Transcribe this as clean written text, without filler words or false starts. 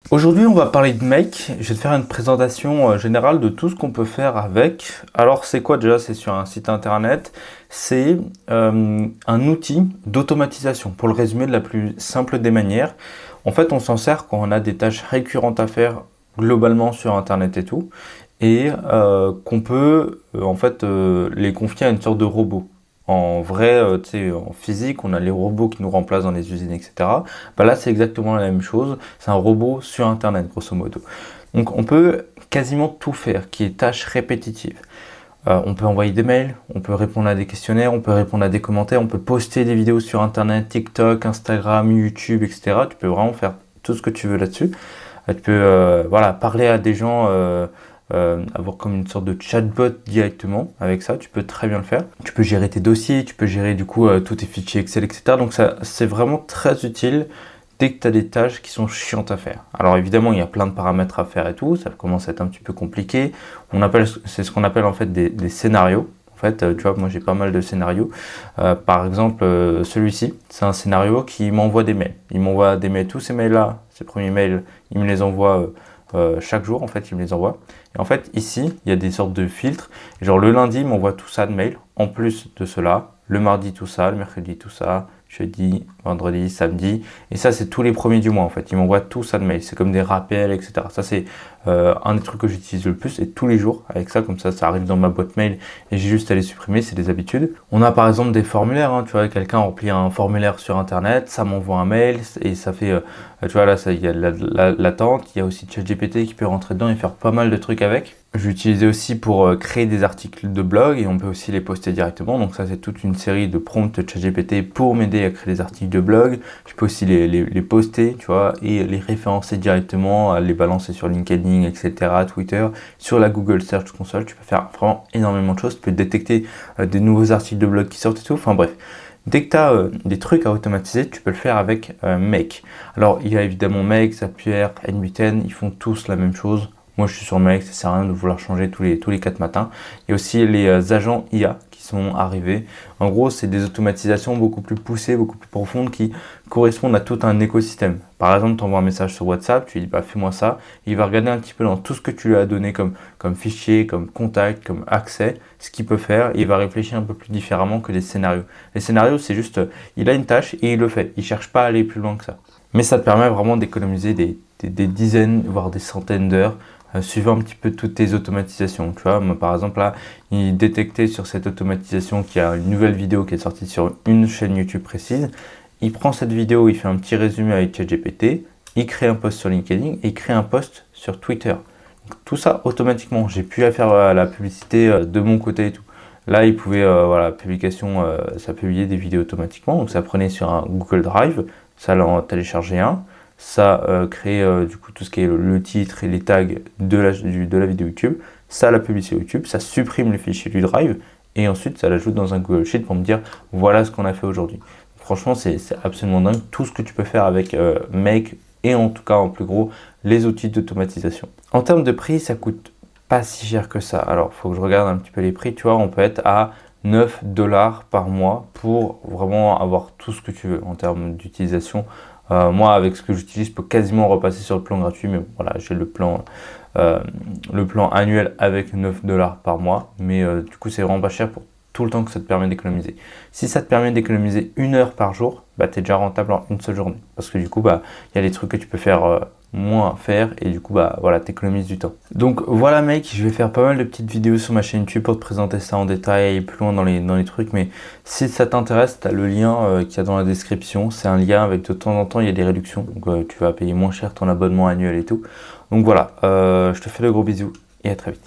Aujourd'hui, on va parler de Make. Je vais te faire une présentation générale de tout ce qu'on peut faire avec. Alors, c'est quoi déjà? C'est sur un site internet. C'est un outil d'automatisation. Pour le résumer de la plus simple des manières, en fait, on s'en sert quand on a des tâches récurrentes à faire globalement sur internet et tout, et qu'on peut les confier à une sorte de robot. En vrai, tu sais, en physique, on a les robots qui nous remplacent dans les usines, etc. Bah là, c'est exactement la même chose. C'est un robot sur Internet, grosso modo. Donc, on peut quasiment tout faire, qui est tâche répétitive. On peut envoyer des mails, on peut répondre à des questionnaires, on peut répondre à des commentaires, on peut poster des vidéos sur Internet, TikTok, Instagram, YouTube, etc. Tu peux vraiment faire tout ce que tu veux là-dessus. Tu peux voilà, parler à des gens, avoir comme une sorte de chatbot directement avec ça, tu peux très bien le faire. Tu peux gérer tes dossiers, tu peux gérer du coup tous tes fichiers Excel, etc. Donc ça, c'est vraiment très utile dès que tu as des tâches qui sont chiantes à faire. Alors évidemment, il y a plein de paramètres à faire et tout, ça commence à être un petit peu compliqué. C'est ce qu'on appelle en fait des scénarios. En fait, tu vois, moi j'ai pas mal de scénarios. Par exemple, celui-ci, c'est un scénario qui m'envoie des mails. Il m'envoie des mails, tous ces mails-là, ces premiers mails, il me les envoie chaque jour, en fait, il me les envoie. Et en fait, ici, il y a des sortes de filtres. Genre le lundi, il m'envoie tout ça de mails, en plus de cela. Le mardi, tout ça. Le mercredi, tout ça. Jeudi, vendredi, samedi. Et ça, c'est tous les premiers du mois, en fait. Il m'envoie tout ça de mails. C'est comme des rappels, etc. Ça, c'est un des trucs que j'utilise le plus. Et tous les jours, avec ça, comme ça arrive dans ma boîte mail. Et j'ai juste à les supprimer, c'est des habitudes. On a par exemple des formulaires. Hein, tu vois, quelqu'un remplit un formulaire sur Internet. Ça m'envoie un mail. Et ça fait... tu vois, là, il y a l'attente. Il y a aussi ChatGPT qui peut rentrer dedans et faire pas mal de trucs avec. Je l'utilisais aussi pour créer des articles de blog et on peut aussi les poster directement. Donc ça, c'est toute une série de prompts ChatGPT pour m'aider à créer des articles de blog. Je peux aussi les poster, tu vois, et les référencer directement, les balancer sur LinkedIn, etc., Twitter, sur la Google Search Console. Tu peux faire vraiment énormément de choses. Tu peux détecter des nouveaux articles de blog qui sortent et tout. Enfin bref. Dès que tu as des trucs à automatiser, tu peux le faire avec Make. Alors, il y a évidemment Make, Zapier, NBten, ils font tous la même chose. Moi, je suis sur Make, ça sert à rien de vouloir changer tous les 4 matins. Il y a aussi les agents IA qui sont arrivés. En gros, c'est des automatisations beaucoup plus poussées, beaucoup plus profondes qui correspondent à tout un écosystème. Par exemple, tu envoies un message sur WhatsApp, tu lui dis bah, fais-moi ça. Il va regarder un petit peu dans tout ce que tu lui as donné comme fichier, comme contact, comme accès, ce qu'il peut faire. Et il va réfléchir un peu plus différemment que les scénarios. Les scénarios, c'est juste, il a une tâche et il le fait. Il ne cherche pas à aller plus loin que ça. Mais ça te permet vraiment d'économiser des dizaines, voire des centaines d'heures suivant un petit peu toutes tes automatisations. Tu vois, moi, par exemple, là, il détectait sur cette automatisation qu'il y a une nouvelle vidéo qui est sortie sur une chaîne YouTube précise. Il prend cette vidéo, il fait un petit résumé avec ChatGPT, il crée un post sur LinkedIn et il crée un post sur Twitter. Donc, tout ça automatiquement. J'ai pu faire la publicité de mon côté et tout. Là, il pouvait, voilà, publication, ça publiait des vidéos automatiquement. Donc, ça prenait sur un Google Drive, ça l'en téléchargeait un. Ça crée du coup tout ce qui est le titre et les tags de la vidéo YouTube, ça la publicité YouTube, ça supprime le fichier du Drive et ensuite ça l'ajoute dans un Google Sheet pour me dire voilà ce qu'on a fait aujourd'hui. Franchement, c'est absolument dingue tout ce que tu peux faire avec Make et en tout cas en plus gros les outils d'automatisation. En termes de prix, ça coûte pas si cher que ça. Alors, il faut que je regarde un petit peu les prix, tu vois, on peut être à 9 $ par mois pour vraiment avoir tout ce que tu veux en termes d'utilisation. Moi, avec ce que j'utilise, je peux quasiment repasser sur le plan gratuit, mais voilà, j'ai le plan annuel avec 9 $ par mois, mais du coup, c'est vraiment pas cher pour tout le temps que ça te permet d'économiser. Si ça te permet d'économiser 1 heure par jour, bah, tu es déjà rentable en une seule journée, parce que du coup, bah, y a des trucs que tu peux faire moins faire et du coup bah voilà, t'économises du temps. Donc voilà mec, je vais faire pas mal de petites vidéos sur ma chaîne YouTube pour te présenter ça en détail et plus loin dans les trucs, mais si ça t'intéresse, tu as le lien qu'il y a dans la description. C'est un lien avec de temps en temps il y a des réductions, donc tu vas payer moins cher ton abonnement annuel et tout. Donc voilà, je te fais de gros bisous et à très vite.